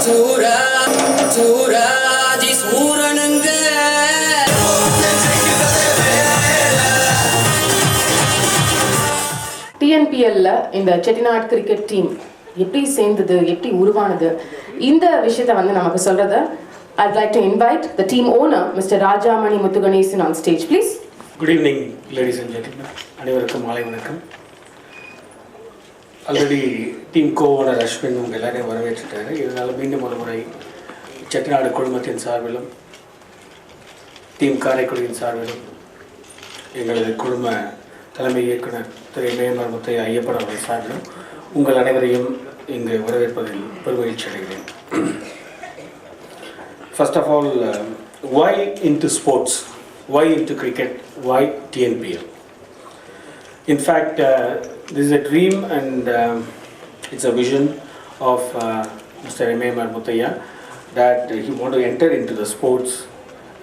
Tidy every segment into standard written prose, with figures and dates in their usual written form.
சூரா சூராஜி சூரனுங்க TNPL இந்த Chettinad cricket team எப்படி சேர்ந்தது எப்படி உருவானது இந்த விஷயத்தை வந்து நமக்கு சொல்றத I'd like to invite the team owner Mr. Rajamani Muthuganesan on stage please. Good evening ladies and gentlemen. அனைவருக்கும் மாலை வணக்கம். ஆல்ரெடி டீம் கோ-ஓனர் அஸ்வின் உங்கள் எல்லாரையும் வரவேற்றுட்டாரு. இதனால் மீண்டும் ஒரு முறை செட்டிநாடு குழுமத்தின் சார்பிலும் டீம் காரைக்குடியின் சார்பிலும் எங்களது குழும தலைமை இயக்குனர் திரு மேம்பர் முத்தையா ஐயப்பன் அவர்கள் சார்பிலும் உங்கள் அனைவரையும் இங்கு வரவேற்பதில் பெருமகிழ்ச்சி அடைகிறேன். First of all, why into sports? Why into cricket? Why TNPL? In fact, this is a dream and it's a vision of Mr. Memar Muthaiya that he want to enter into the sports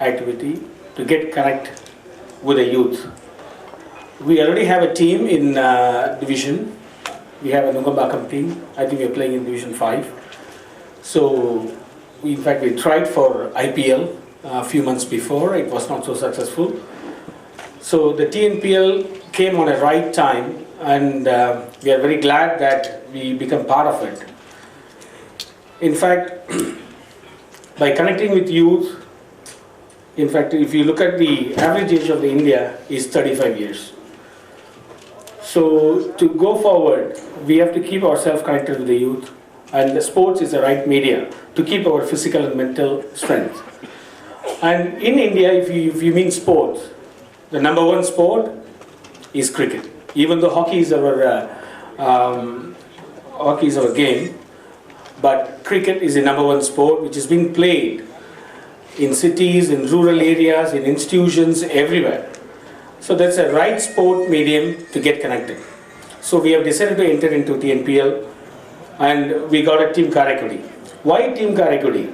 activity to get connect with the youth. We already have a team in division. We have a Nungambakam team. I think we are playing in division 5. So in fact we tried for IPL a few months before. It was not so successful. So the TNPL came on a right time and we are very glad that we become part of it. In fact, by connecting with youth, in fact if you look at the average age of the India is 35 years. So to go forward, we have to keep ourselves connected with the youth, and the sports is the right media to keep our physical and mental strength. And in India, if you mean sports, the number one sport is cricket. Even though hockey is our game, but cricket is the number one sport which is being played in cities, in rural areas, in institutions, everywhere. So that's a right sport medium to get connected. So we have decided to enter into TNPL and we got a team Karaikudi. Why team Karaikudi?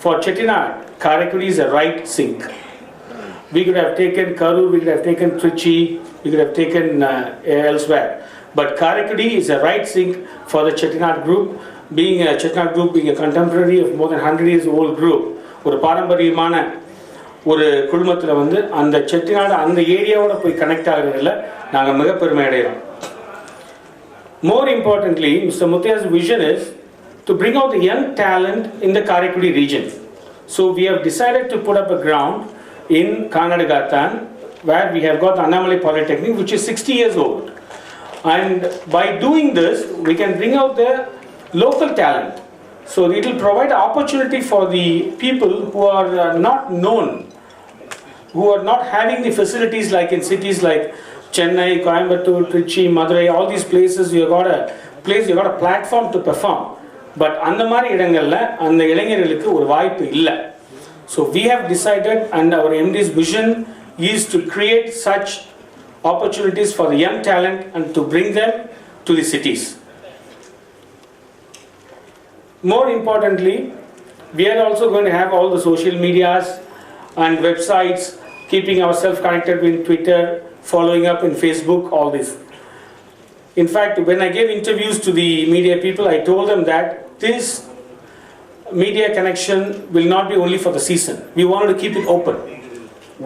For Chettinad, Karaikudi is a right sink. We could have taken Karur, we could have taken Trichy, we could have taken elsewhere. But Karaikudi is a right sink for the Chettinad group. Being a Chettinad group, being a contemporary of more than 100 years old group, ஒரு பாரம்பரியமான ஒரு குழுமத்தில் வந்து அந்த செட்டிநாடு அந்த ஏரியாவோட போய் connect ஆகிறதுல நாங்கள் மிக பெருமை அடைகிறோம். More importantly, Mr. Muthaiya's vision is to bring out the young talent in the Karaikudi region. So we have decided to put up a ground in Kannadagathan where we have got Annamalai Polytechnic which is 60 years old. And by doing this, we can bring out the local talent. So it will provide opportunity for the people who are not known, who are not having the facilities like in cities like Chennai, Coimbatore, Trichy, Madurai, all these places you have got a place, you have got a platform to perform. But அந்த மாதிரி இடங்கள்ல அந்த இளைஞர்களுக்கு ஒரு வாய்ப்பு இல்லை. So we have decided and our MD's vision is to create such opportunities for the young talent and to bring them to the cities. More importantly, we are also going to have all the social medias and websites, keeping ourselves connected with Twitter, following up in Facebook, all this. In fact, when I gave interviews to the media people, I told them that this media connection will not be only for the season. We wanted to keep it open.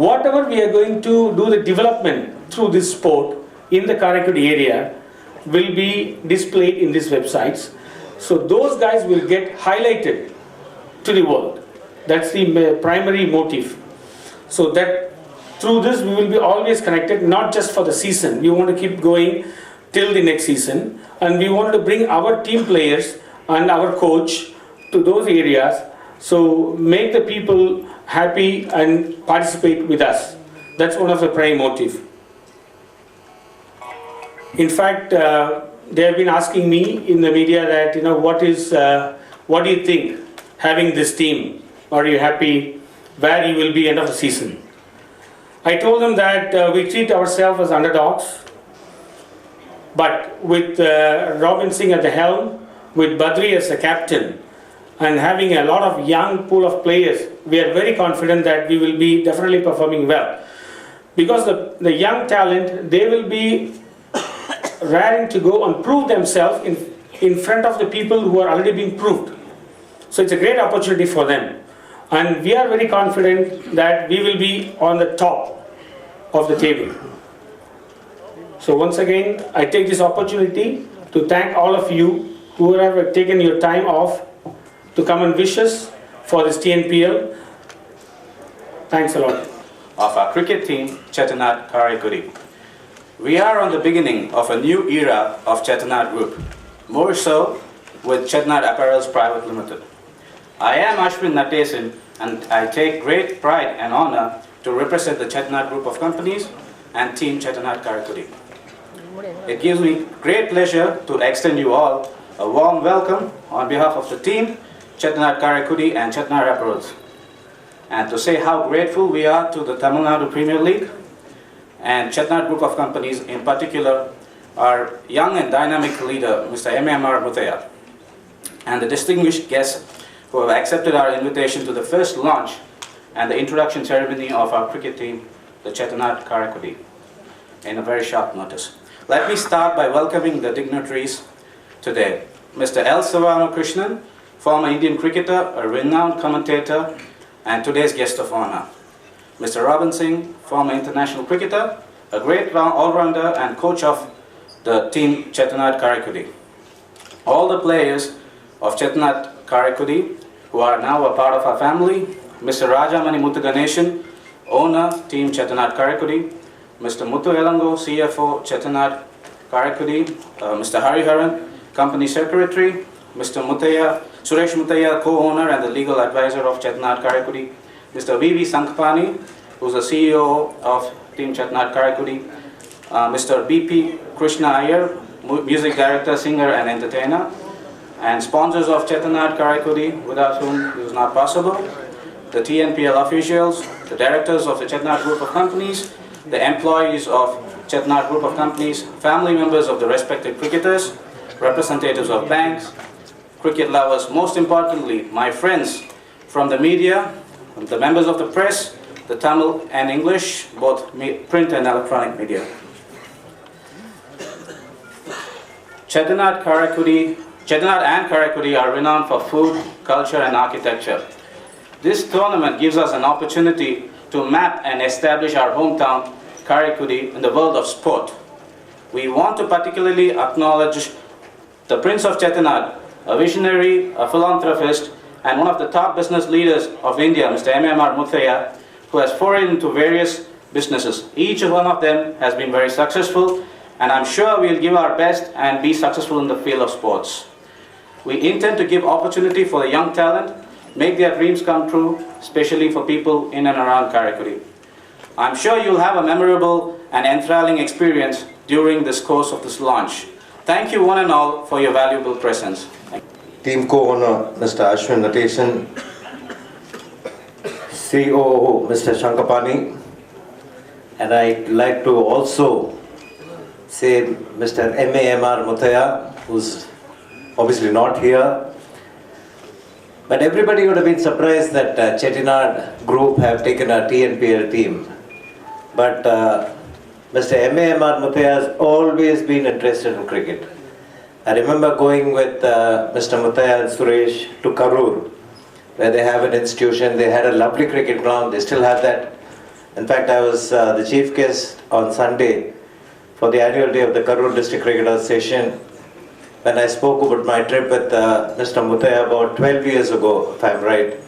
Whatever we are going to do the development through this sport in the Karaikudi area will be displayed in these websites. So those guys will get highlighted to the world. That's the primary motive. So that through this we will be always connected, not just for the season. We want to keep going till the next season, and we want to bring our team players and our coach to those areas. So make the people happy and participate with us. That's one of the prime motive. In fact, they have been asking me in the media that, what do you think having this team? Are you happy where you will be end of the season? I told them that we treat ourselves as underdogs, but with Robin Singh at the helm, with Badri as the captain, and having a lot of young pool of players, we are very confident that we will be definitely performing well. Because the young talent, they will be raring to go and prove themselves in front of the people who are already being proved. So it's a great opportunity for them. And we are very confident that we will be on the top of the table. So once again, I take this opportunity to thank all of you who have taken your time off to come and wish us for this TNPL. Thanks a lot. Of our cricket team, Chettinad Karaikudi. We are on the beginning of a new era of Chettinad Group, more so with Chettinad Apparels Private Limited. I am Ashwin Natesan, and I take great pride and honor to represent the Chettinad Group of companies and Team Chettinad Karaikudi. It gives me great pleasure to extend you all a warm welcome on behalf of the team, Chettinad Karaikudi and Chettinad Apparels, and to say how grateful we are to the Tamil Nadu Premier League and Chettinad Group of companies, in particular our young and dynamic leader, Mr. M.M.R. Muthaya, and the distinguished guests who have accepted our invitation to the first launch and the introduction ceremony of our cricket team, the Chettinad Karaikudi, in a very short notice. Let me start by welcoming the dignitaries today. Mr. L. Savano Krishnan, former Indian cricketer, a renowned commentator, and today's guest of honor. Mr. Robin Singh, former international cricketer, a great all-rounder and coach of the team Chettinad Karaikudi. All the players of Chettinad Karaikudi who are now a part of our family, Mr. Rajamani Muthuganeshan, owner, team Chettinad Karaikudi, Mr. Muthu Elango, CFO, Chettinad Karaikudi, Mr. Hariharan, company secretary, Mr. Suresh Muthaya, co-owner and the legal advisor of Chettinad Karaikudi, Mr. V.V. Sankapani, who's the CEO of Team Chettinad Karaikudi, Mr. B.P. Krishna Iyer, music director, singer and entertainer, and sponsors of Chettinad Karaikudi, without whom it is not possible, the TNPL officials, the directors of the Chettinad Group of companies, the employees of Chettinad Group of companies, family members of the respective cricketers, representatives of banks, cricket lovers, most importantly, my friends from the media, the members of the press, the Tamil and English, both print and electronic media. Chettinad and Karaikudi are renowned for food, culture and architecture. This tournament gives us an opportunity to map and establish our hometown, Karaikudi, in the world of sport. We want to particularly acknowledge the Prince of Chettinad, a visionary, a philanthropist, and one of the top business leaders of India, Mr. M.M.R. Muthaya, who has forayed into various businesses. Each one of them has been very successful, and I'm sure we'll give our best and be successful in the field of sports. We intend to give opportunity for the young talent, make their dreams come true, especially for people in and around Karaikudi. I'm sure you'll have a memorable and enthralling experience during this course of this launch. Thank you one and all for your valuable presence. Team co-owner Mr. Ashwin Natesan, COO Mr. Shankapani, and I'd like to also say Mr. M.A.M.R. Muthaya, who's obviously not here. But everybody would have been surprised that Chettinad Group have taken a TNPL team. But Mr. M.A.M.R. Muthaya has always been interested in cricket. I remember going with Mr. Muthaya and Suresh to Karur, where they have an institution. They had a lovely cricket ground. They still have that. In fact, I was the chief guest on Sunday for the annual day of the Karur District Cricket Association, when I spoke about my trip with Mr. Muthaya about 12 years ago, if I'm right.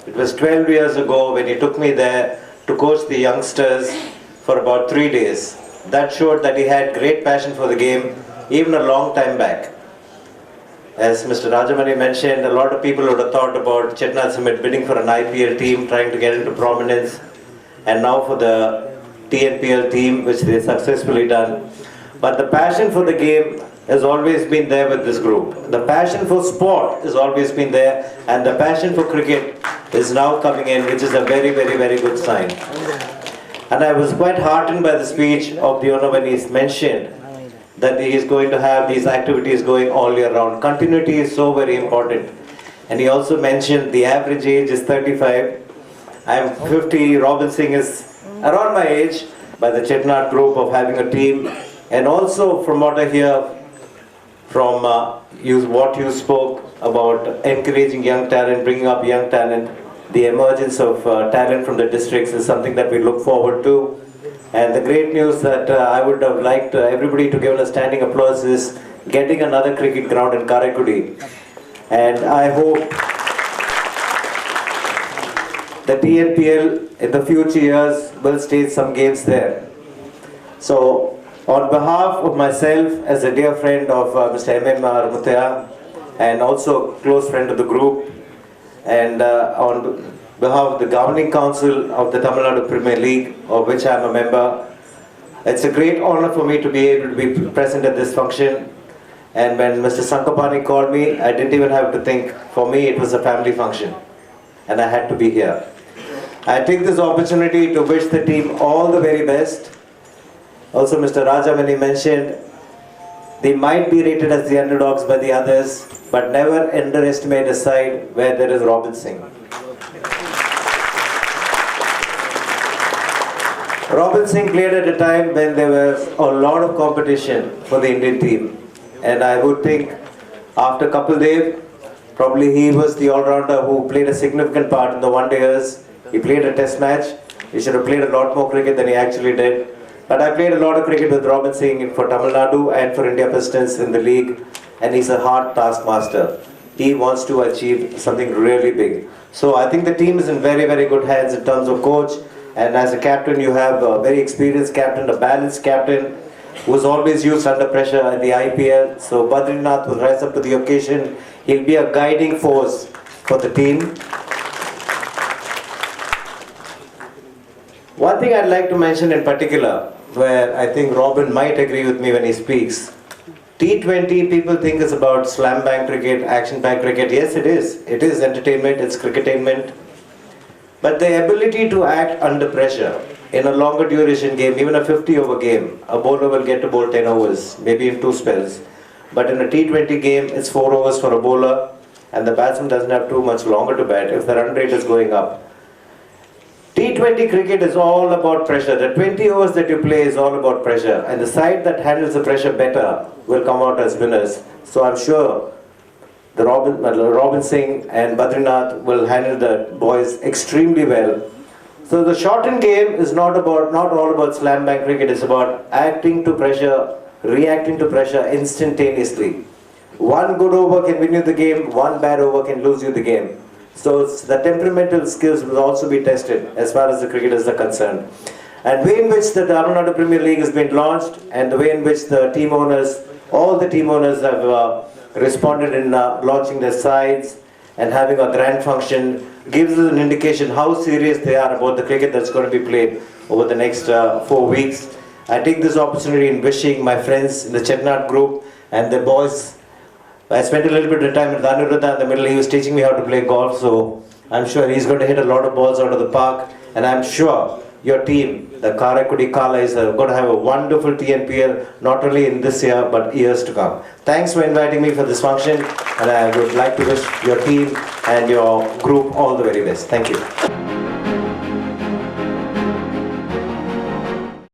It was 12 years ago when he took me there to coach the youngsters for about 3 days. That showed that he had great passion for the game, even a long time back. As Mr. Rajamani mentioned, a lot of people would have thought about Chettinad Cement bidding for an IPL team, trying to get into prominence, and now for the TNPL team, which they successfully done. But the passion for the game has always been there with this group. The passion for sport has always been there, and the passion for cricket is now coming in, which is a very, very, very good sign. And I was quite heartened by the speech of the owner when he mentioned that he is going to have these activities going all year round. Continuity is so very important. And he also mentioned the average age is 35. I am 50, Robin Singh is around my age, by the Chettinad Group of having a team. And also from what I hear from what you spoke about encouraging young talent, bringing up young talent. The emergence of talent from the districts is something that we look forward to. And the great news that I would have liked everybody to give a standing applause is getting another cricket ground in Karaikudi. And I hope the TNPL in the future years will stage some games there. So, on behalf of myself, as a dear friend of Mr. M.M.R. Muthaya, and also close friend of the group, and on behalf of the Governing Council of the Tamil Nadu Premier League, of which I am a member, it's a great honor for me to be able to be present at this function. And when Mr. Sankapani called me, I didn't even have to think. For me, it was a family function, and I had to be here. I take this opportunity to wish the team all the very best. Also, Mr. Rajamani mentioned they might be rated as the underdogs by the others, but never underestimate a side where there is Robin Singh. Robin Singh played at a time when there was a lot of competition for the Indian team. And I would think after Kapil Dev, probably he was the all-rounder who played a significant part in the one-dayers. He played a test match. He should have played a lot more cricket than he actually did. But I played a lot of cricket with Robin Singh for Tamil Nadu and for India Pistons in the league. And he's a hard taskmaster. He wants to achieve something really big. So I think the team is in very, very good hands in terms of coach. And as a captain, you have a very experienced captain, a balanced captain, who's always used under pressure in the IPL. So Badrinath will rise up to the occasion. He'll be a guiding force for the team. One thing I'd like to mention in particular, where I think Robin might agree with me when he speaks. T20, people think is about slam bang cricket, action bang cricket. Yes, it is. It is entertainment, it's cricketainment. But the ability to act under pressure in a longer duration game, even a 50-over game, a bowler will get to bowl 10 overs, maybe in 2 spells. But in a T20 game, it's 4 overs for a bowler, and the batsman doesn't have too much longer to bat if the run rate is going up. T20 cricket is all about pressure. The 20 overs that you play is all about pressure, and the side that handles the pressure better will come out as winners. So I'm sure the Robin Singh and Badrinath will handle the boys extremely well. So the shortened game is not all about slam bang cricket. It's about acting to pressure, reacting to pressure instantaneously. One good over can win you the game, one bad over can lose you the game. So the temperamental skills will also be tested as far as the cricketers are concerned. And the way in which the Tamil Nadu Premier League has been launched, and the way in which the team owners, all the team owners have responded in launching their sides and having a grand function, gives us an indication how serious they are about the cricket that's going to be played over the next 4 weeks. I take this opportunity in wishing my friends in the Chettinad group and the boys. I spent a little bit of time with Aniruddha in the middle. He was teaching me how to play golf, so I'm sure he's going to hit a lot of balls out of the park. And I'm sure your team, the Karaikudi Kalais, are going to have a wonderful TNPL, not only in this year, but years to come. Thanks for inviting me for this function, and I would like to wish your team and your group all the very best. Thank you.